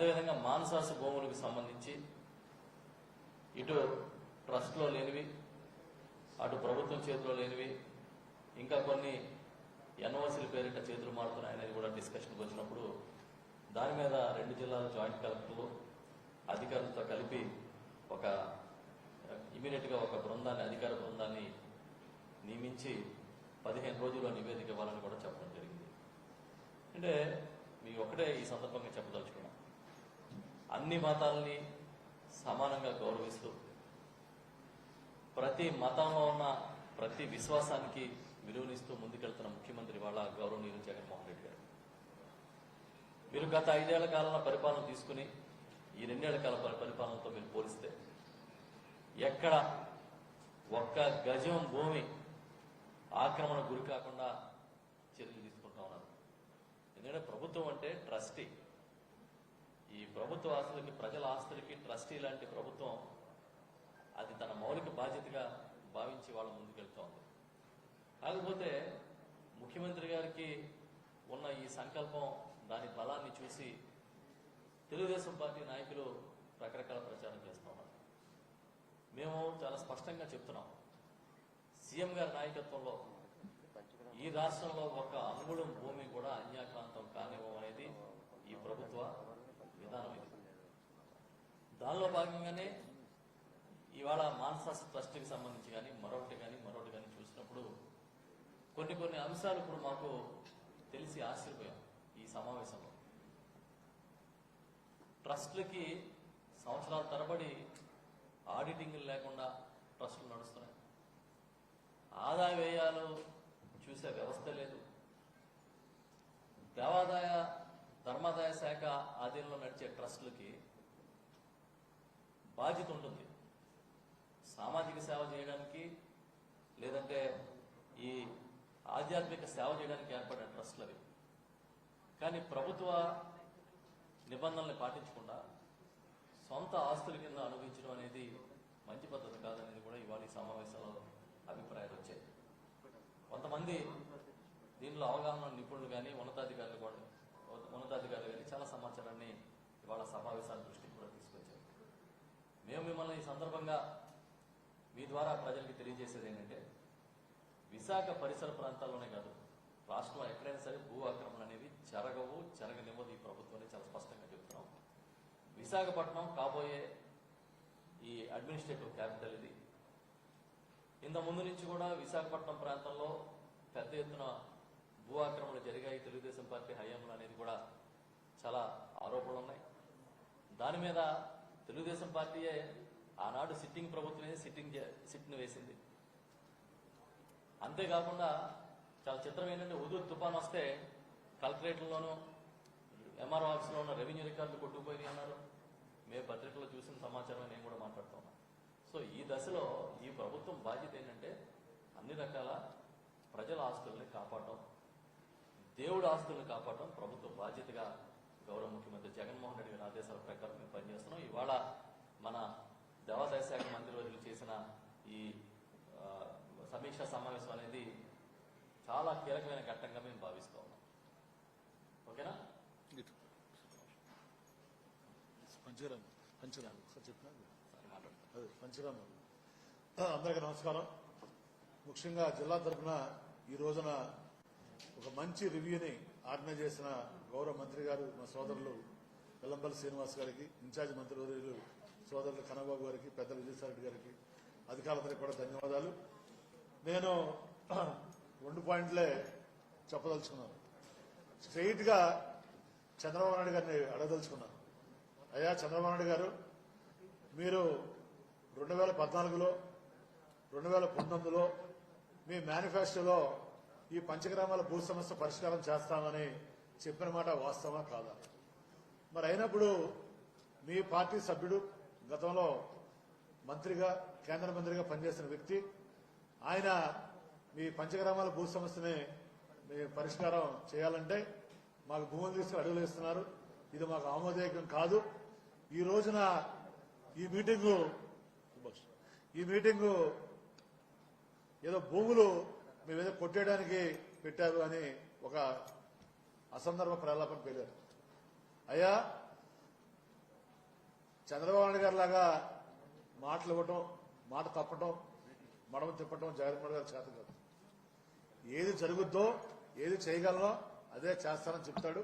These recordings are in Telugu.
అదేవిధంగా మానసాసు భూములకు సంబంధించి ఇటు ట్రస్ట్లో లేనివి, అటు ప్రభుత్వం చేతిలో లేనివి, ఇంకా కొన్ని ఎన్ఓసీల పేరిట చేతులు మారుతున్నాయనేది కూడా డిస్కషన్కి వచ్చినప్పుడు దాని మీద 2 జిల్లాల జాయింట్ కలెక్టర్లు అధికారులతో కలిపి ఒక ఇమీడియట్గా ఒక బృందాన్ని, అధికార బృందాన్ని నియమించి 15 రోజుల్లో నివేదిక ఇవ్వాలని కూడా చెప్పడం జరిగింది. అంటే మీకు ఒకటే ఈ సందర్భంగా చెప్పదలుచుకున్నాం, అన్ని మతాలని సమానంగా గౌరవిస్తూ ప్రతి మతంలో ఉన్న ప్రతి విశ్వాసానికి విలువనిస్తూ ముందుకెళ్తున్న ముఖ్యమంత్రి వాళ్ళ గౌరవనీయులు జగన్మోహన్ రెడ్డి గారు. మీరు గత 5 ఏళ్ల కాలంలో పరిపాలన తీసుకుని ఈ 2 ఏళ్ల కాల పరిపాలనతో మీరు పోలిస్తే ఎక్కడ ఒక్క గజం భూమి ఆక్రమణ గురి కాకుండా చర్యలు తీసుకుంటా ఉన్నారు. ఎందుకంటే ప్రభుత్వం అంటే ట్రస్టీ, ఈ ప్రభుత్వ ఆస్తులకి, ప్రజల ఆస్తులకి ట్రస్టీ లాంటి ప్రభుత్వం అది తన మౌలిక బాధ్యతగా భావించి వాళ్ళ ముందుకెళ్తూ ఉంది. కాకపోతే ముఖ్యమంత్రి గారికి ఉన్న ఈ సంకల్పం, దాని బలాన్ని చూసి తెలుగుదేశం పార్టీ నాయకులు రకరకాల ప్రచారం చేస్తూ ఉన్నారు. మేము చాలా స్పష్టంగా చెప్తున్నాం, సీఎం గారి నాయకత్వంలో ఈ రాష్ట్రంలో ఒక అంగుళం భూమి కూడా అన్యాక్రాంతం కానివ్వం అనేది ఈ ప్రభుత్వ విధానం. ఇది దానిలో భాగంగానే ఇవాళ మాన్సాస్ ట్రస్ట్కి సంబంధించి కానీ మరొకటి కానీ చూసినప్పుడు కొన్ని అంశాలు ఇప్పుడు మాకు తెలిసి ఆశ్చర్యపోయాం. ఈ సమావేశంలో ట్రస్టులకి సంవత్సరాల తరబడి ఆడిటింగ్ లేకుండా ట్రస్టులు నడుస్తున్నాయి. ఆదాయ వ్యయాలు చూసే వ్యవస్థ లేదు. దేవాదాయ ధర్మాదాయ శాఖ ఆధీనంలో నడిచే ట్రస్టులకి బాధ్యత ఉంటుంది సామాజిక సేవ చేయడానికి, లేదంటే ఈ ఆధ్యాత్మిక సేవ చేయడానికి ఏర్పడిన ట్రస్టులు అవి. కానీ ప్రభుత్వ నిబంధనల్ని పాటించకుండా సొంత ఆస్తుల కింద అనుభవించడం అనేది మంచి పద్ధతి కాదనేది కూడా ఇవాళ ఈ సమావేశంలో అభిప్రాయాలు వచ్చాయి. కొంతమంది దీనిలో అవగాహన నిపుణులు కానీ ఉన్నతాధికారులు కానీ చాలా సమాచారాన్ని ఇవాళ సమావేశాల దృష్టికి కూడా తీసుకొచ్చారు. మేము మిమ్మల్ని ఈ సందర్భంగా మీ ద్వారా ప్రజలకి తెలియజేసేది ఏంటంటే, విశాఖ పరిసర ప్రాంతాల్లోనే కాదు, రాష్ట్రంలో ఎక్కడైనా సరే భూ ఆక్రమణ అనేవి జరగనివ్వదు ఈ ప్రభుత్వాన్ని చాలా స్పష్టంగా చెప్తున్నాం. విశాఖపట్నం కాబోయే ఈ అడ్మినిస్ట్రేటివ్ క్యాపిటల్ ఇది. ఇంత ముందు నుంచి కూడా విశాఖపట్నం ప్రాంతంలో పెద్ద ఎత్తున భూ ఆక్రమణలు జరిగాయి తెలుగుదేశం పార్టీ హయాంలో అనేది కూడా చాలా ఆరోపణలు ఉన్నాయి. దాని మీద తెలుగుదేశం పార్టీయే ఆనాడు సిట్టింగ్ ప్రభుత్వమే సిట్ను వేసింది. అంతేకాకుండా చాలా చిత్రం ఏంటంటే, ఉదూర్ తుఫాన్ వస్తే కలెక్టరేట్లలోనూ ఎంఆర్ఓ ఆఫీస్లో ఉన్న రెవెన్యూ రికార్డులు కొట్టుకుపోయినాయి అన్నారు. మేము పత్రికల్లో చూసిన సమాచారం నేను కూడా మాట్లాడుతూ ఉన్నాను. సో ఈ దశలో ఈ ప్రభుత్వం బాధ్యత ఏంటంటే, అన్ని రకాల ప్రజల ఆస్తుల్ని కాపాడటం, దేవుడి ఆస్తుల్ని కాపాడటం ప్రభుత్వ బాధ్యతగా గౌరవ ముఖ్యమంత్రి జగన్మోహన్ రెడ్డి గారి ఆదేశాల ప్రకారం మేము పనిచేస్తున్నాం. ఇవాళ మన దేవాదాయ శాఖ మంత్రివర్యులు చేసిన ఈ సమీక్షా సమావేశం అనేది చాలా కీలకమైన ఘట్టంగా మేము భావిస్తూ ఉన్నాం. ఓకేనా? పంచరామ అందరికీ నమస్కారం. ముఖ్యంగా జిల్లా తరఫున ఈ రోజున ఒక మంచి రివ్యూని ఆర్గనైజ్ చేసిన గౌరవ మంత్రి గారు, మా సోదరులు వెల్లంపల్లి శ్రీనివాస్ గారికి, ఇన్ఛార్జ్ మంత్రివర్యులు సోదరులు కన్నబాబు గారికి, పెద్దలు విజయసాయిరెడ్డి గారికి, అధికారులందరికీ కూడా ధన్యవాదాలు. నేను 2 పాయింట్లే చెప్పదలుచుకున్నాను. స్ట్రెయిట్ గా చంద్రబాబు నాయుడు గారిని అడగదలుచుకున్నాను. అయ్యా చంద్రబాబు నాయుడు గారు, మీరు 2014లో 2019లో మీ మేనిఫెస్టోలో ఈ పంచగ్రామాల భూ సమస్య పరిష్కారం చేస్తామని చెప్పిన మాట వాస్తవా కాదా? మరి అయినప్పుడు మీ పార్టీ సభ్యుడు, గతంలో మంత్రిగా, కేంద్ర మంత్రిగా పనిచేసిన వ్యక్తి, ఆయన మీ పంచగ్రామాల భూ సమస్యని మీ పరిష్కారం చేయాలంటే మాకు భూములు తీసుకుని అడుగులు వేస్తున్నారు, ఇది మాకు ఆమోదయోగ్యం కాదు. ఈ రోజున ఈ మీటింగు ఏదో భూములు మేమేదో కొట్టేయడానికి పెట్టారు అని ఒక అసందర్భ ప్రలాపన పేలారు. అయ్యా, చంద్రబాబు నాయుడు గారి లాగా మాటలు ఇవ్వటం, మాట తప్పటం, మడమ తిప్పటం జగన్మోహన్ గారి చేత కాదు. ఏది జరుగుద్దో, ఏది చేయగలనో అదే చేస్తానని చెప్తాడు.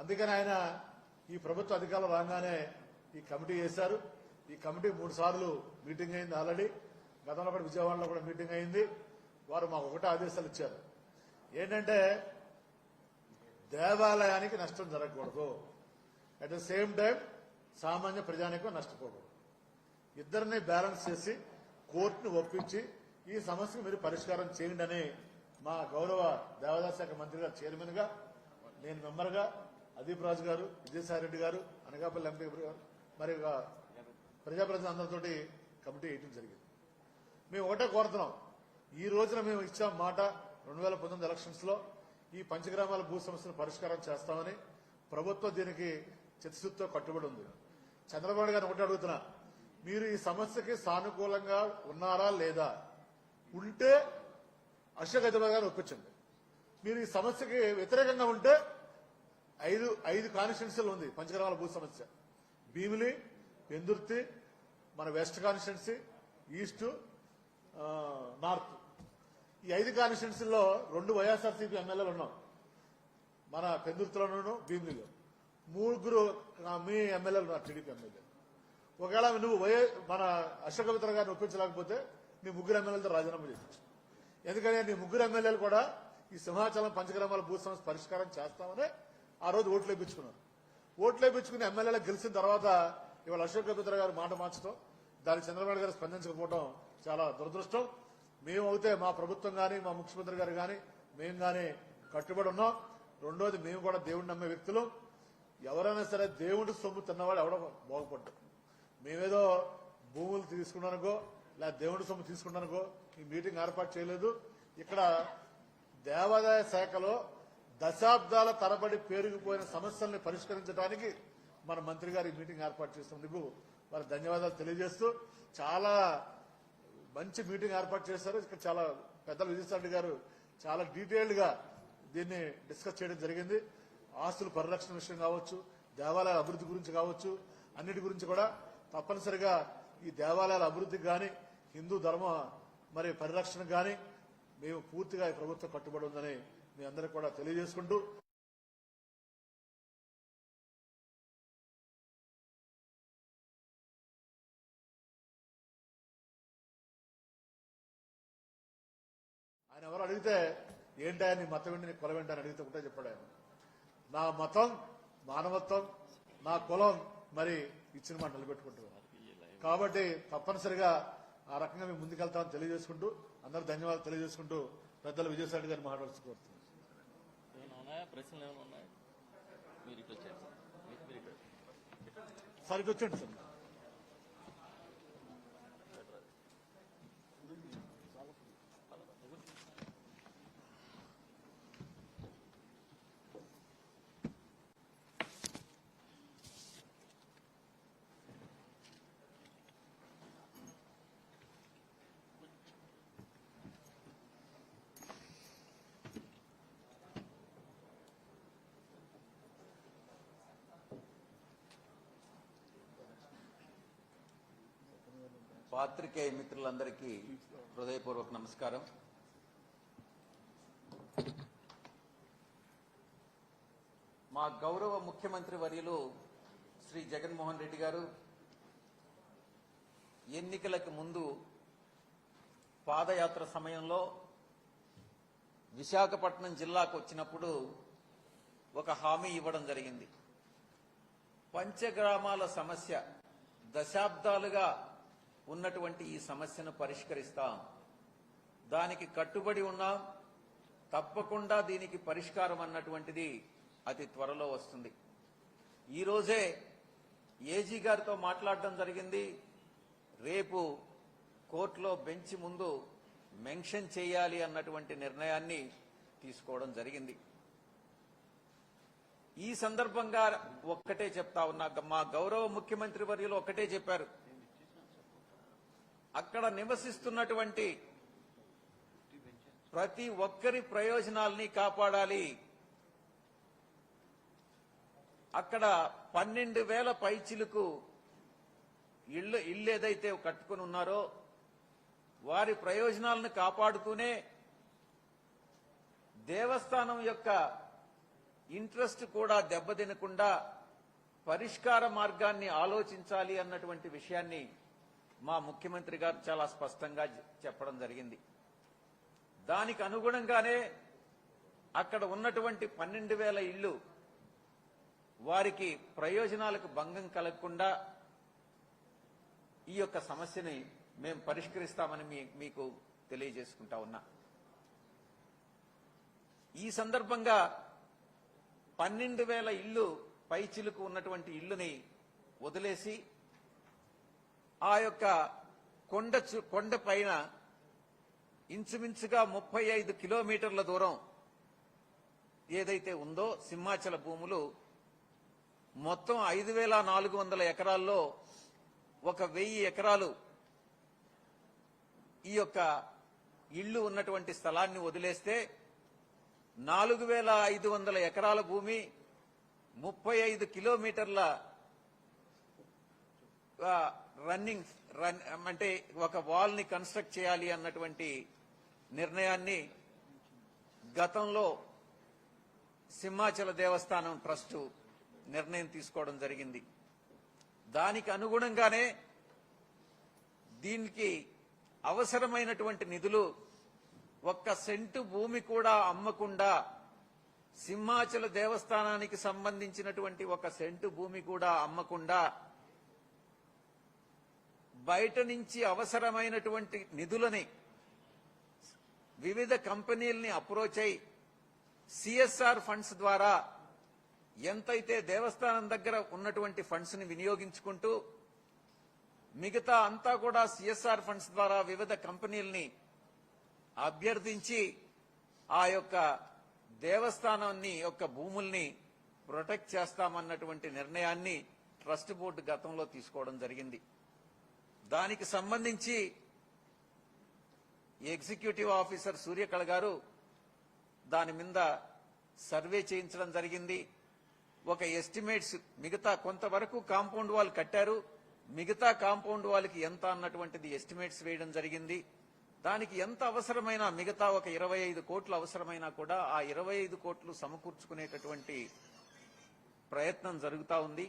అందుకని ఆయన ఈ ప్రభుత్వ అధికారులు రాగానే ఈ కమిటీ చేశారు. ఈ కమిటీ 3 సార్లు మీటింగ్ అయింది ఆల్రెడీ. గతంలో కూడా విజయవాడలో కూడా మీటింగ్ అయింది. వారు మాకు ఒకటే ఆదేశాలు ఇచ్చారు. ఏంటంటే దేవాలయానికి నష్టం జరగకూడదు, అట్ ద సేమ్ టైం సామాన్య ప్రజానికం నష్టపోకూడదు. ఇద్దరిని బ్యాలెన్స్ చేసి కోర్టును ఒప్పించి ఈ సమస్యకు మీరు పరిష్కారం చేయండి అని మా గౌరవ దేవాదాయ శాఖ మంత్రి గారు చైర్మన్ గా, నేను మెంబర్ గా, అదీప్ రాజు గారు, విజయసాయిరెడ్డి గారు, అనకాపల్లి ఎంపీ గారు, మరి ప్రజాప్రతినిధులు అందరితోటి కమిటీ వేయడం జరిగింది. మేము ఒకటే కోరుతున్నాం, ఈ రోజున మేము ఇచ్చాం మాట 2019 ఎలక్షన్స్ లో ఈ పంచగ్రామాల భూ సమస్యను పరిష్కారం చేస్తామని. ప్రభుత్వం దీనికి చిత్తశుద్ధితో కట్టుబడి ఉంది. చంద్రబాబు గారిని ఒకటి అడుగుతున్నా, మీరు ఈ సమస్యకి సానుకూలంగా ఉన్నారా లేదా? ఉంటే అశోక్ గజపతి గారు ఒప్పించండి. మీరు ఈ సమస్యకి వ్యతిరేకంగా ఉంటే 5 కాన్స్టిట్యున్సీలు ఉంది పంచగ్రామాల భూ సమస్య. భీమిలి, పెందుర్తి, మన వెస్ట్ కాన్స్టిట్యున్సీ, ఈస్ట్, నార్త్. ఈ 5 కాన్స్టిట్యున్సీల్లో 2 వైఎస్ఆర్సీపీ ఎమ్మెల్యేలు ఉన్నాం, మన పెందుర్తిలోనూ భీమిలిలో. 3 మీ ఎమ్మెల్యేలు ఉన్నారు, టీడీపీ ఎమ్మెల్యేలు. ఒకవేళ నువ్వు మన అశోక్ గజపతి గారిని ఒప్పించలేకపోతే నీ 3 ఎమ్మెల్యేలతో రాజీనామా చేయొచ్చు. ఎందుకంటే నీ 3 ఎమ్మెల్యేలు కూడా ఈ సింహాచలం పంచగ్రామాల భూ సమస్య పరిష్కారం చేస్తామని ఆ రోజు ఓట్లు వేయించుకున్నారు. ఓట్లు వేయించుకుని ఎమ్మెల్యేలకు గెలిచిన తర్వాత ఇవాళ అశోక్ గజపతి గారు మాట మార్చడం, దానికి చంద్రబాబు గారు స్పందించకపోవడం చాలా దురదృష్టం. మేమైతే మా ప్రభుత్వం కానీ, మా ముఖ్యమంత్రి గారు కానీ, మేము కానీ కట్టుబడి ఉన్నాం. రెండోది, మేము కూడా దేవుడిని నమ్మే వ్యక్తులు. ఎవరైనా సరే దేవుడి సొమ్ము తిన్నవాడు ఎవడో బాగుపడ్డాడు. మేమేదో భూములు తీసుకున్నానుకో, లేదా దేవుడి సొమ్ము తీసుకున్నానుకో ఈ మీటింగ్ ఏర్పాటు చేయలేదు. ఇక్కడ దేవాదాయ శాఖలో దశాబ్దాల తరబడి పేరుకుపోయిన సమస్యల్ని పరిష్కరించడానికి మన మంత్రి గారు ఈ మీటింగ్ ఏర్పాటు చేసినందుకు వారికి ధన్యవాదాలు తెలియజేస్తూ, చాలా మంచి మీటింగ్ ఏర్పాటు చేశారు. ఇక్కడ చాలా పెద్దలు విజయసాయి గారు చాలా డీటెయిల్డ్ గా దీన్ని డిస్కస్ చేయడం జరిగింది. ఆస్తుల పరిరక్షణ విషయం కావచ్చు, దేవాలయాల అభివృద్ధి గురించి కావచ్చు, అన్నిటి గురించి కూడా తప్పనిసరిగా ఈ దేవాలయాల అభివృద్ధికి కానీ, హిందూ ధర్మ మరి పరిరక్షణకు కానీ మేము పూర్తిగా ఈ ప్రభుత్వం కట్టుబడి ఉందని మీ అందరికీ కూడా తెలియజేసుకుంటూ, ఆయన ఎవరు అడిగితే ఏంటా నీ మతం ఏంటి, నీ కులం ఏంటి అని అడిగితే ఒకటే చెప్పాడు ఆయన, నా మతం మానవత్వం, నా కులం మరి ఇచ్చిన మాట నిలబెట్టుకుంటున్నారు. కాబట్టి తప్పనిసరిగా ఆ రకంగా మేము ముందుకెళ్తామని తెలియజేసుకుంటూ, అందరూ ధన్యవాదాలు తెలియజేసుకుంటూ పెద్దలు విజయసాయి గారిని మాట్లాడాల్సి కోరుతున్నాను. ప్రశ్నలు ఏమైనా ఉన్నాయా? మీరు ఇటు వచ్చారు సార్, ఇటు వచ్చండి సార్. పాత్రికేయ మిత్రులందరికీ హృదయపూర్వక నమస్కారం. మా గౌరవ ముఖ్యమంత్రి వర్యులు శ్రీ జగన్మోహన్ రెడ్డి గారు ఎన్నికలకు ముందు పాదయాత్ర సమయంలో విశాఖపట్నం జిల్లాకు వచ్చినప్పుడు ఒక హామీ ఇవ్వడం జరిగింది. పంచగ్రామాల సమస్య దశాబ్దాలుగా ఉన్నటువంటి ఈ సమస్యను పరిష్కరిస్తాం, దానికి కట్టుబడి ఉన్నాం, తప్పకుండా దీనికి పరిష్కారం అన్నటువంటిది అతి త్వరలో వస్తుంది. ఈరోజే ఏజీ గారితో మాట్లాడడం జరిగింది. రేపు కోర్టులో బెంచ్ ముందు మెన్షన్ చేయాలి అన్నటువంటి నిర్ణయాన్ని తీసుకోవడం జరిగింది. ఈ సందర్భంగా ఒక్కటే చెప్తా ఉన్నా, మా గౌరవ ముఖ్యమంత్రి వర్యులు ఒక్కటే చెప్పారు, అక్కడ నివసిస్తున్నటువంటి ప్రతి ఒక్కరి ప్రయోజనాల్ని కాపాడాలి. అక్కడ 12,000 పైచిలకు ఇల్లు ఏదైతే కట్టుకుని ఉన్నారో వారి ప్రయోజనాలను కాపాడుతూనే దేవస్థానం యొక్క ఇంట్రెస్ట్ కూడా దెబ్బతినకుండా పరిష్కార మార్గాన్ని ఆలోచించాలి అన్నటువంటి విషయాన్ని మా ముఖ్యమంత్రి గారు చాలా స్పష్టంగా చెప్పడం జరిగింది. దానికి అనుగుణంగానే అక్కడ ఉన్నటువంటి 12,000 ఇళ్లు వారికి ప్రయోజనాలకు భంగం కలగకుండా ఈ యొక్క సమస్యని మేము పరిష్కరిస్తామని మీకు తెలియజేసుకుంటా ఉన్నా. ఈ సందర్భంగా 12,000 ఇళ్లు పైచిలుకు ఉన్నటువంటి ఇళ్లుని వదిలేసి ఆ యొక్క కొండ పైన ఇంచుమించుగా 35 కిలోమీటర్ల దూరం ఏదైతే ఉందో సింహాచల భూములు మొత్తం 5,400 ఎకరాల్లో 1,000 ఎకరాలు ఈ యొక్క ఇళ్లు ఉన్నటువంటి స్థలాన్ని వదిలేస్తే 4,500 ఎకరాల భూమి 35 కిలోమీటర్ల అంటే ఒక వాల్ ని కన్స్ట్రక్ట్ చేయాలి అన్నటువంటి నిర్ణయాన్ని గతంలో సింహాచల దేవస్థానం ట్రస్టు నిర్ణయం తీసుకోవడం జరిగింది. దానికి అనుగుణంగానే దీనికి అవసరమైనటువంటి నిధులు 1 సెంటు భూమి కూడా అమ్మకుండా సింహాచల దేవస్థానానికి సంబంధించినటువంటి 1 సెంటు భూమి కూడా అమ్మకుండా బయట నుంచి అవసరమైనటువంటి నిధులని వివిధ కంపెనీల్ని అప్రోచ్ అయి సిఎస్ఆర్ ఫండ్స్ ద్వారా ఎంతైతే దేవస్థానం దగ్గర ఉన్నటువంటి ఫండ్స్ ని వినియోగించుకుంటూ మిగతా అంతా కూడా సిఎస్ఆర్ ఫండ్స్ ద్వారా వివిధ కంపెనీల్ని అభ్యర్థించి ఆ యొక్క దేవస్థానాన్ని యొక్క భూముల్ని ప్రొటెక్ట్ చేస్తామన్నటువంటి నిర్ణయాన్ని ట్రస్ట్ బోర్డు గతంలో తీసుకోవడం జరిగింది. దానికి సంబంధించి ఎగ్జిక్యూటివ్ ఆఫీసర్ సూర్యకళ గారు దాని మీద సర్వే చేయించడం జరిగింది. ఒక ఎస్టిమేట్స్ మిగతా కొంతవరకు కాంపౌండ్ వాల్ కట్టారు, మిగతా కాంపౌండ్ వాల్కి ఎంత అన్నటువంటిది ఎస్టిమేట్స్ వేయడం జరిగింది. దానికి ఎంత అవసరమైనా మిగతా ఒక 25 కోట్లు అవసరమైనా కూడా ఆ 25 కోట్లు సమకూర్చుకునేటటువంటి ప్రయత్నం జరుగుతా ఉంది.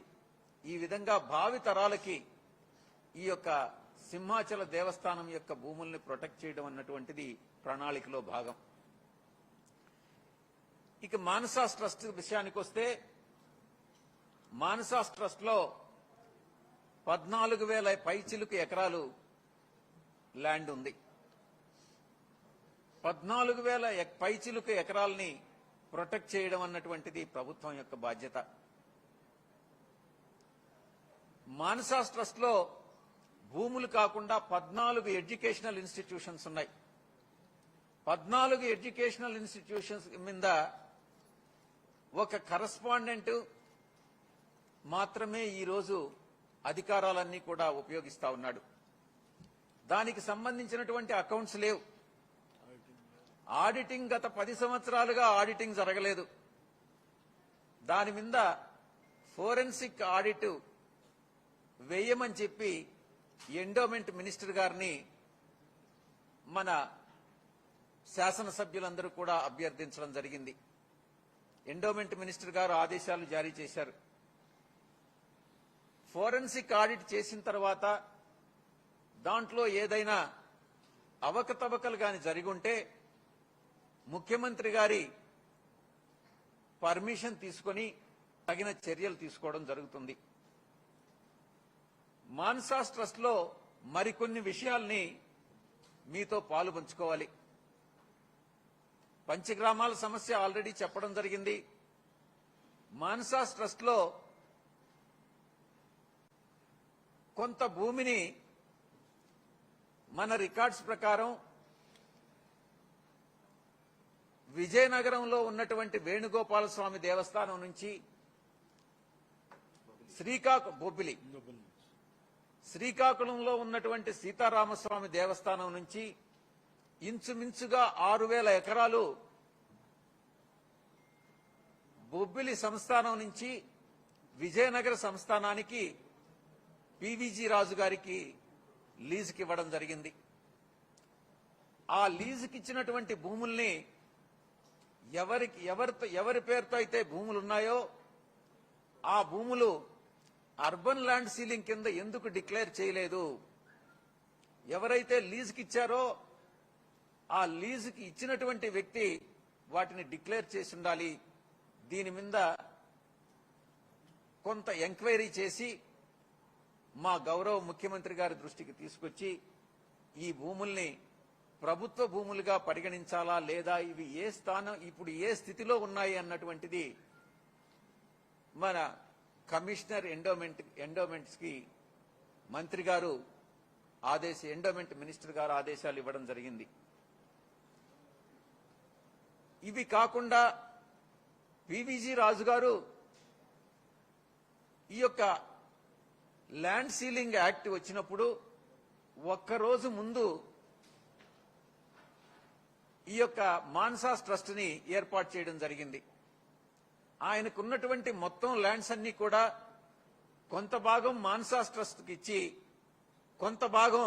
ఈ విధంగా భావి తరాలకి ఈ యొక్క సింహాచల దేవస్థానం యొక్క భూముల్ని ప్రొటెక్ట్ చేయడం అన్నటువంటిది ప్రణాళికలో భాగం. ఇక మానసాస్ ట్రస్ట్ విషయానికి వస్తే మానసాస్ ట్రస్ట్ లో 14,000 పైచిలుకు ఎకరాలు ల్యాండ్ ఉంది. 14,000 పైచిలుకు ఎకరాలని ప్రొటెక్ట్ చేయడం అన్నటువంటిది ప్రభుత్వం యొక్క బాధ్యత. మానసాస్ ట్రస్ట్ లో భూములు కాకుండా 14 ఎడ్యుకేషనల్ ఇన్స్టిట్యూషన్స్ ఉన్నాయి. 14 ఎడ్యుకేషనల్ ఇన్స్టిట్యూషన్స్ మీద ఒక కరస్పాండెంట్ మాత్రమే ఈరోజు అధికారాలన్నీ కూడా ఉపయోగిస్తా ఉన్నాడు. దానికి సంబంధించినటువంటి అకౌంట్స్ లేవు. ఆడిటింగ్ గత 10 సంవత్సరాలుగా ఆడిటింగ్ జరగలేదు. దాని మీద ఫోరెన్సిక్ ఆడిట్ వేయమని చెప్పి ఎండోమెంట్ మినిస్టర్ గారిని మన శాసనసభ్యులందరూ కూడా అభ్యర్థించడం జరిగింది. ఎండోమెంట్ మినిస్టర్ గారు ఆదేశాలు జారీ చేశారు. ఫోరెన్సిక్ ఆడిట్ చేసిన తర్వాత దాంట్లో ఏదైనా అవకతవకలు గాని జరిగుంటే ముఖ్యమంత్రి గారి పర్మిషన్ తీసుకొని తగిన చర్యలు తీసుకోవడం జరుగుతుంది. మాన్సాస్ ట్రస్ట్ లో మరికొన్ని విషయాల్ని మీతో పాలు పంచుకోవాలి. పంచగ్రామాల సమస్య ఆల్రెడీ చెప్పడం జరిగింది. మాన్సాస్ ట్రస్ట్ లో కొంత భూమిని మన రికార్డ్స్ ప్రకారం విజయనగరంలో ఉన్నటువంటి వేణుగోపాల స్వామి దేవస్థానం నుంచి శ్రీకాకుళంలో ఉన్నటువంటి సీతారామస్వామి దేవస్థానం నుంచి ఇంచుమించుగా 6,000 ఎకరాలు బొబ్బిలి సంస్థానం నుంచి విజయనగర సంస్థానానికి పివిజి రాజు గారికి లీజుకి ఇవ్వడం జరిగింది. ఆ లీజుకి ఇచ్చినటువంటి భూముల్ని ఎవరి పేరుతో అయితే భూములు ఉన్నాయో ఆ భూములు అర్బన్ ల్యాండ్ సీలింగ్ కింద ఎందుకు డిక్లేర్ చేయలేదు? ఎవరైతే లీజుకి ఇచ్చారో ఆ లీజుకి ఇచ్చినటువంటి వ్యక్తి వాటిని డిక్లేర్ చేసి ఉండాలి. దీని మీద కొంత ఎంక్వైరీ చేసి మా గౌరవ ముఖ్యమంత్రి గారి దృష్టికి తీసుకొచ్చి ఈ భూముల్ని ప్రభుత్వ భూములుగా పరిగణించాలా లేదా, ఇవి ఏ స్థానం ఇప్పుడు ఏ స్థితిలో ఉన్నాయి అన్నటువంటిది మన కమిషనర్ ఎండోమెంట్స్ కి మంత్రి గారు ఎండోమెంట్ మినిస్టర్ గారు ఆదేశాలు ఇవ్వడం జరిగింది. ఇవి కాకుండా పివిజి రాజు గారు ఈ యొక్క ల్యాండ్ సీలింగ్ యాక్ట్ వచ్చినప్పుడు ఒక్కరోజు ముందు ఈ యొక్క మాన్సాస్ ట్రస్ట్ ని ఏర్పాటు చేయడం జరిగింది. ఆయనకున్నటువంటి మొత్తం ల్యాండ్స్ అన్ని కూడా కొంత భాగం మాన్సాస్ ట్రస్ట్ కి ఇచ్చి కొంత భాగం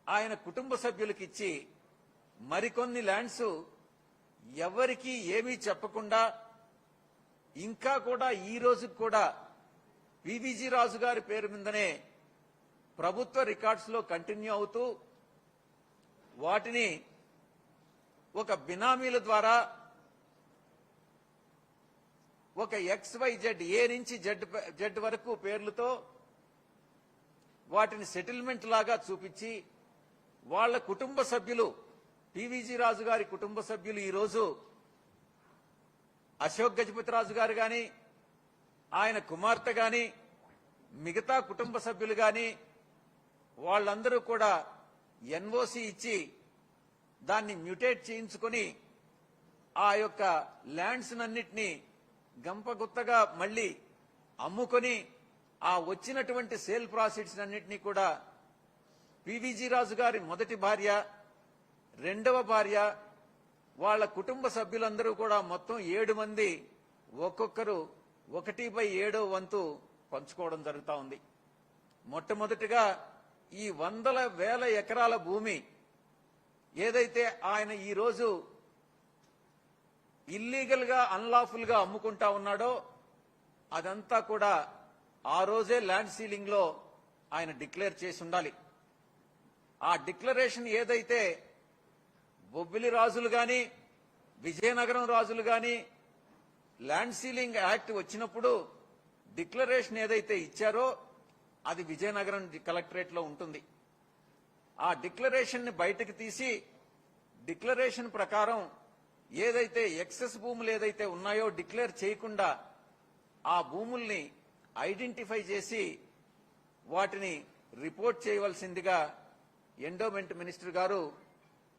ఆయన కుటుంబ సభ్యులకి ఇచ్చి మరికొన్ని ల్యాండ్స్ ఎవరికి ఏమీ చెప్పకుండా ఇంకా కూడా ఈ రోజుకి కూడా పివిజి రాజు గారి పేరు మీదనే ప్రభుత్వ రికార్డ్స్ లో కంటిన్యూ అవుతూ వాటిని ఒక బినామీల ద్వారా ఒక XYZ ఏ నుంచి జెడ్ వరకు పేర్లతో వాటిని సెటిల్మెంట్ లాగా చూపించి వాళ్ళ కుటుంబ సభ్యులు పివిజి రాజు గారి కుటుంబ సభ్యులు ఈరోజు అశోక్ గజపతి రాజు గారు గాని ఆయన కుమార్తె గాని మిగతా కుటుంబ సభ్యులు గాని వాళ్ళందరూ కూడా ఎన్ఓసి ఇచ్చి దాన్ని మ్యూటేట్ చేయించుకొని ఆ యొక్క ల్యాండ్స్ అన్నిటినీ గంపగుత్తగా మళ్లీ అమ్ముకొని ఆ వచ్చినటువంటి సేల్ ప్రాసెట్స్ అన్నిటినీ కూడా పివిజి రాజు గారి మొదటి భార్య, రెండవ భార్య, వాళ్ళ కుటుంబ సభ్యులందరూ కూడా మొత్తం 7 మంది ఒక్కొక్కరు 1/7 వంతు పంచుకోవడం జరుగుతా ఉంది. మొట్టమొదటిగా ఈ వందల వేల ఎకరాల భూమి ఏదైతే ఆయన ఈ రోజు ఇల్లీగల్ గా అన్లాఫుల్ గా అమ్ముకుంటా ఉన్నాడో అదంతా కూడా ఆ రోజే ల్యాండ్ సీలింగ్ లో ఆయన డిక్లేర్ చేసి ఉండాలి. ఆ డిక్లరేషన్ ఏదైతే బొబ్బిలి రాజులు గాని విజయనగరం రాజులు గాని ల్యాండ్ సీలింగ్ యాక్ట్ వచ్చినప్పుడు డిక్లరేషన్ ఏదైతే ఇచ్చారో అది విజయనగరం కలెక్టరేట్ లో ఉంటుంది. ఆ డిక్లరేషన్ ని బయటకు తీసి డిక్లరేషన్ ప్రకారం ఏదైతే ఎక్సెస్ భూములు ఏదైతే ఉన్నాయో డిక్లేర్ చేయకుండా ఆ భూముల్ని ఐడెంటిఫై చేసి వాటిని రిపోర్ట్ చేయవలసిందిగా ఎండోమెంట్ మినిస్టర్ గారు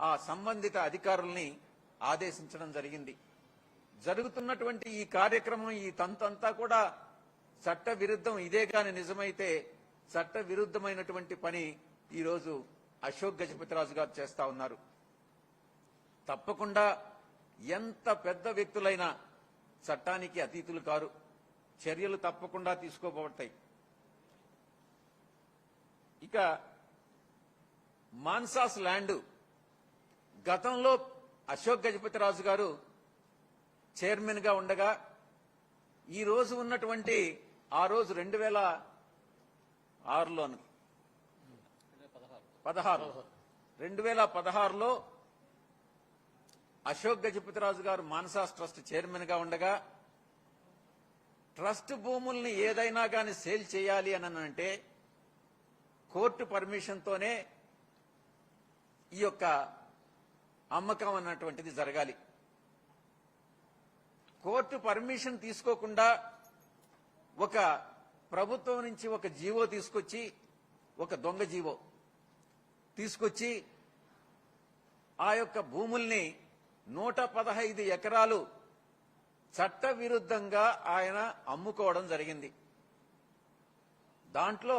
ఆ సంబంధిత అధికారుల్ని ఆదేశించడం జరిగింది. జరుగుతున్నటువంటి ఈ కార్యక్రమం ఈ తంతంతా కూడా చట్ట విరుద్ధం. ఇదే గాని నిజమైతే చట్ట విరుద్ధమైనటువంటి పని ఈరోజు అశోక్ గజపతిరాజు గారు చేస్తా ఉన్నారు. తప్పకుండా ఎంత పెద్ద వ్యక్తులైనా చట్టానికి అతీతులు కారు. చర్యలు తప్పకుండా తీసుకోబడతాయి. ఇక మాన్సాస్ ల్యాండ్ గతంలో అశోక్ గజపతిరాజు గారు చైర్మన్ గా ఉండగా ఈ రోజు ఉన్నటువంటి ఆ రోజు 2016లో అశోక్ గజపతిరాజు గారు మాన్సాస్ ట్రస్ట్ చైర్మన్ గా ఉండగా ట్రస్ట్ భూముల్ని ఏదైనా గాని సేల్ చేయాలి అని అంటే కోర్టు పర్మిషన్ తోనే ఈ యొక్క అమ్మకం అన్నటువంటిది జరగాలి. కోర్టు పర్మిషన్ తీసుకోకుండా ఒక ప్రభుత్వం నుంచి ఒక జీవో తీసుకొచ్చి, ఒక దొంగ జీవో తీసుకొచ్చి ఆ యొక్క భూముల్ని 115 ఎకరాలు చట్ట విరుద్ధంగా ఆయన అమ్ముకోవడం జరిగింది. దాంట్లో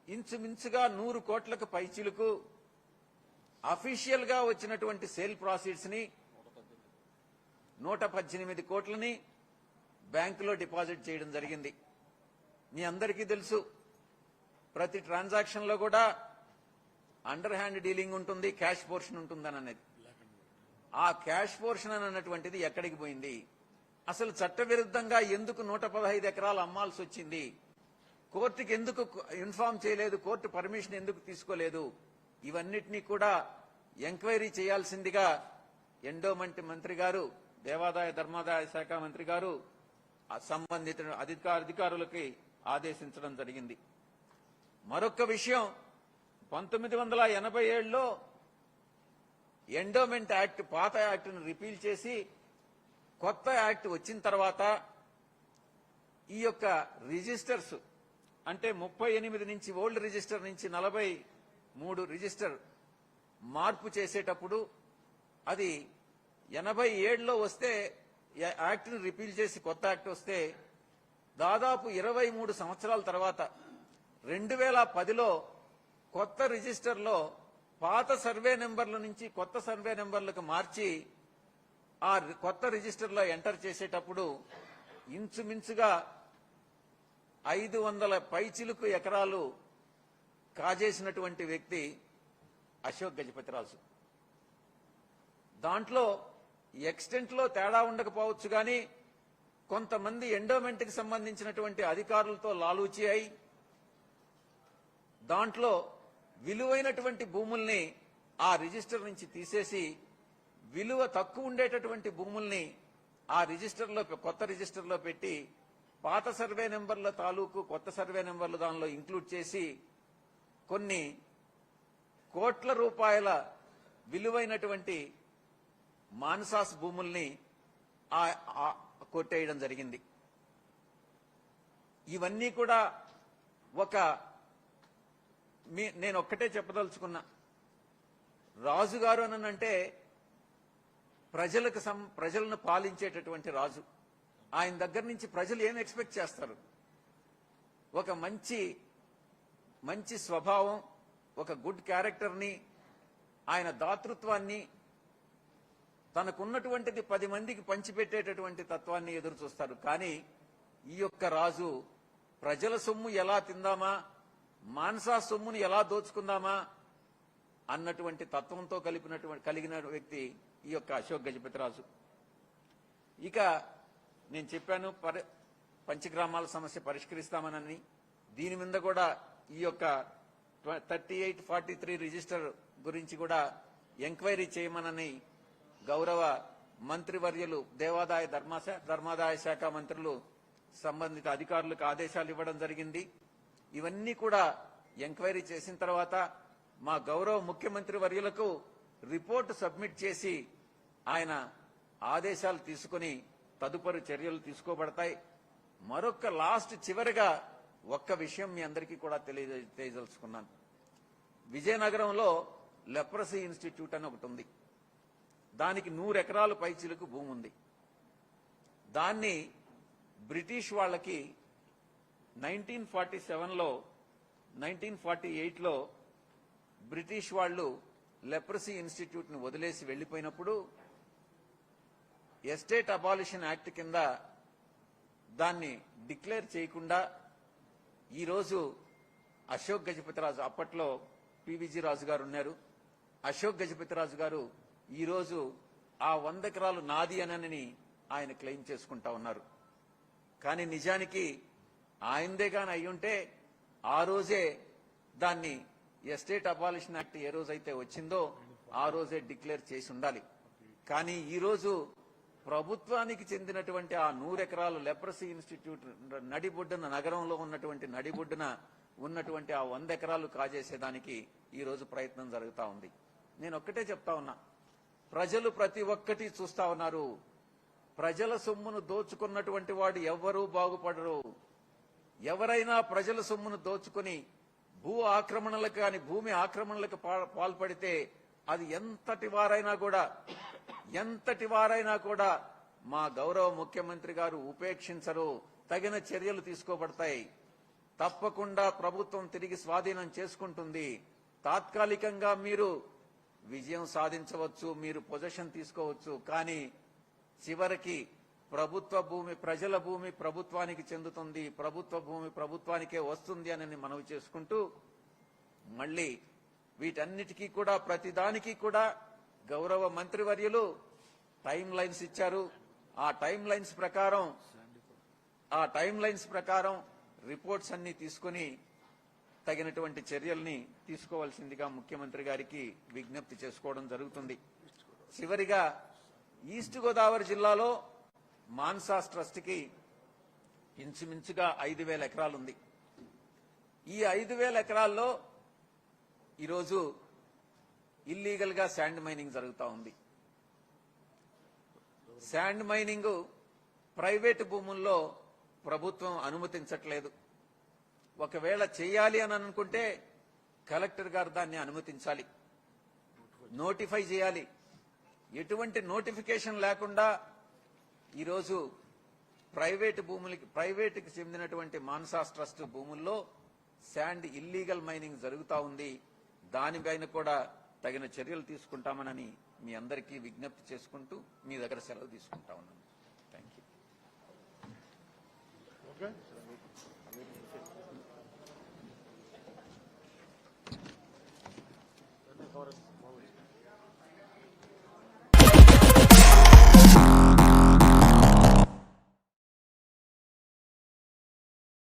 ఇంచుమించుగా 100 కోట్లకు పైచిలుకు అఫీషియల్ గా వచ్చినటువంటి సేల్ ప్రాసీడ్స్ ని 118 కోట్లని బ్యాంకులో డిపాజిట్ చేయడం జరిగింది. మీ అందరికీ తెలుసు ప్రతి ట్రాన్సాక్షన్ లో కూడా అండర్ హ్యాండ్ డీలింగ్ ఉంటుంది, క్యాష్ పోర్షన్ ఉంటుందని అనేది. ఆ క్యాష్ పోర్షన్ అని అన్నటువంటిది ఎక్కడికి పోయింది? అసలు చట్టవిరుద్ధంగా ఎందుకు 115 ఎకరాలు అమ్మాల్సి వచ్చింది? కోర్టుకి ఎందుకు ఇన్ఫార్మ్ చేయలేదు? కోర్టు పర్మిషన్ ఎందుకు తీసుకోలేదు? ఇవన్నిటినీ కూడా ఎంక్వైరీ చేయాల్సిందిగా ఎండోమెంట్ మంత్రి గారు, దేవాదాయ ధర్మాదాయ శాఖ మంత్రి గారు సంబంధిత అధికారులకి ఆదేశించడం జరిగింది. మరొక విషయం, 1987లో ఎండోమెంట్ యాక్ట్, పాత యాక్ట్ను రిపీల్ చేసి కొత్త యాక్ట్ వచ్చిన తర్వాత ఈ యొక్క రిజిస్టర్స్ అంటే 38 నుంచి ఓల్డ్ రిజిస్టర్ నుంచి 43 రిజిస్టర్ మార్పు చేసేటప్పుడు అది 87లో వస్తే, యాక్ట్ని రిపీల్ చేసి కొత్త యాక్ట్ వస్తే దాదాపు 23 సంవత్సరాల తర్వాత 2010లో కొత్త రిజిస్టర్లో పాత సర్వే నెంబర్ల నుంచి కొత్త సర్వే నెంబర్లకు మార్చి ఆ కొత్త రిజిస్టర్లో ఎంటర్ చేసేటప్పుడు ఇంచుమించుగా 500 పైచిలుకు ఎకరాలు కాజేసినటువంటి వ్యక్తి అశోక్ గజపతిరాజు. దాంట్లో ఎక్స్టెంట్ లో తేడా ఉండకపోవచ్చు కానీ కొంతమంది ఎండోమెంట్ కి సంబంధించినటువంటి అధికారులతో లాలూచి అయి దాంట్లో విలువైనటువంటి భూముల్ని ఆ రిజిస్టర్ నుంచి తీసేసి విలువ తక్కువ ఉండేటటువంటి భూముల్ని ఆ రిజిస్టర్లో, కొత్త రిజిస్టర్లో పెట్టి పాత సర్వే నెంబర్ల తాలూకు కొత్త సర్వే నెంబర్లు దానిలో ఇంక్లూడ్ చేసి కొన్ని కోట్ల రూపాయల విలువైనటువంటి మాన్సాస్ భూముల్ని కొట్టేయడం జరిగింది. ఇవన్నీ కూడా నేను ఒక్కటే చెప్పదలుచుకున్నా, రాజుగారు అనంటే ప్రజలను పాలించేటటువంటి రాజు. ఆయన దగ్గర నుంచి ప్రజలు ఏం ఎక్స్పెక్ట్ చేస్తారు? ఒక మంచి స్వభావం, ఒక గుడ్ క్యారెక్టర్ని, ఆయన దాతృత్వాన్ని, తనకున్నటువంటిది 10 మందికి పంచిపెట్టేటటువంటి తత్వాన్ని ఎదురు చూస్తారు. కానీ ఈ యొక్క రాజు ప్రజల సొమ్ము ఎలా తిందామా, మాన్సా సొమ్ముని ఎలా దోచుకుందామా అన్నటువంటి తత్వంతో కలిగిన వ్యక్తి ఈ యొక్క అశోక్ గజపతిరాజు. ఇక నేను చెప్పాను పంచగ్రామాల సమస్య పరిష్కరిస్తామనని, దీని మీద కూడా ఈ యొక్క 3843 రిజిస్టర్ గురించి కూడా ఎంక్వైరీ చేయమనని గౌరవ మంత్రివర్యులు, దేవాదాయ ధర్మాదాయ శాఖ మంత్రులు సంబంధిత అధికారులకు ఆదేశాలు ఇవ్వడం జరిగింది. ఇవన్నీ కూడా ఎంక్వైరీ చేసిన తర్వాత మా గౌరవ ముఖ్యమంత్రి వర్యులకు రిపోర్టు సబ్మిట్ చేసి ఆయన ఆదేశాలు తీసుకుని తదుపరి చర్యలు తీసుకోబడతాయి. మరొక చివరిగా ఒక్క విషయం మీ అందరికీ కూడా తెలియదలుచుకున్నాను. విజయనగరంలో లెప్రసీ ఇన్స్టిట్యూట్ అని ఒకటి ఉంది. దానికి 100 ఎకరాల పైచిలకు భూమి ఉంది. దాన్ని బ్రిటిష్ వాళ్ళకి 1947లో 1948లో బ్రిటిష్ వాళ్ళు లెప్రసీ ఇన్స్టిట్యూట్ ను వదిలేసి వెళ్లిపోయినప్పుడు ఎస్టేట్ అబాలిషన్ యాక్ట్ కింద దాన్ని డిక్లేర్ చేయకుండా ఈరోజు అశోక్ గజపతిరాజు, అప్పట్లో పివిజి రాజు గారు ఉన్నారు, అశోక్ గజపతిరాజు గారు ఈరోజు ఆ 100 ఎకరాలు నాది అనని ఆయన క్లెయిమ్ చేసుకుంటా ఉన్నారు. కానీ నిజానికి ఆయనదే గాని అయ్యుంటే ఆ రోజే దాన్ని ఎస్టేట్ అబాలిషన్ యాక్ట్ ఏ రోజైతే వచ్చిందో ఆ రోజే డిక్లేర్ చేసి ఉండాలి. కానీ ఈ రోజు ప్రభుత్వానికి చెందినటువంటి ఆ 100 ఎకరాలు లెప్రసీ ఇన్స్టిట్యూట్ నడిబొడ్డున, నగరంలో ఉన్నటువంటి నడిబొడ్డున ఉన్నటువంటి ఆ 100 ఎకరాలు కాజేసేదానికి ఈ రోజు ప్రయత్నం జరుగుతా ఉంది. నేను ఒక్కటే చెప్తా ఉన్నా, ప్రజలు ప్రతి ఒక్కటి చూస్తా ఉన్నారు. ప్రజల సొమ్మును దోచుకున్నటువంటి వాడు ఎవ్వరూ బాగుపడరు. ఎవరైనా ప్రజల సొమ్మును దోచుకుని భూ ఆక్రమణలకు కానీ భూమి ఆక్రమణలకు పాల్పడితే అది ఎంతటి వారైనా కూడా మా గౌరవ ముఖ్యమంత్రి గారు ఉపేక్షించరు, తగిన చర్యలు తీసుకోబడతాయి. తప్పకుండా ప్రభుత్వం తిరిగి స్వాధీనం చేసుకుంటుంది. తాత్కాలికంగా మీరు విజయం సాధించవచ్చు, మీరు పొజిషన్ తీసుకోవచ్చు, కానీ చివరికి ప్రభుత్వ భూమి ప్రజల భూమి ప్రభుత్వానికి చెందుతుంది, ప్రభుత్వ భూమి ప్రభుత్వానికే వస్తుంది అని మనవి చేసుకుంటూ మళ్ళీ వీటన్నిటికీ కూడా ప్రతిదానికి కూడా గౌరవ మంత్రివర్యులు టైం లైన్స్ ఇచ్చారు. ఆ టైం లైన్స్ ప్రకారం రిపోర్ట్స్ అన్ని తీసుకుని తగినటువంటి చర్యల్ని తీసుకోవాల్సిందిగా ముఖ్యమంత్రి గారికి విజ్ఞప్తి చేసుకోవడం జరుగుతుంది. చివరిగా ఈస్ట్ గోదావరి జిల్లాలో మాన్సాస్ ట్రస్ట్కి ఇంచుమించుగా 5,000 ఎకరాలుంది. ఈ 5,000 ఎకరాల్లో ఈరోజు ఇల్లీగల్ గా శాండ్ మైనింగ్ జరుగుతూ ఉంది. శాండ్ మైనింగ్ ప్రైవేటు భూముల్లో ప్రభుత్వం అనుమతించట్లేదు. ఒకవేళ చేయాలి అని అనుకుంటే కలెక్టర్ గారు దాన్ని అనుమతించాలి, నోటిఫై చేయాలి. ఎటువంటి నోటిఫికేషన్ లేకుండా ఈరోజు ప్రైవేటుకి చెందినటువంటి మాన్సాస్ ట్రస్ట్ భూముల్లో శాండ్ ఇల్లీగల్ మైనింగ్ జరుగుతూ ఉంది. దానిపైన కూడా తగిన చర్యలు తీసుకుంటామని మీ అందరికీ విజ్ఞప్తి చేసుకుంటూ మీ దగ్గర సెలవు తీసుకుంటా ఉన్నాను. Thank you. ఓకే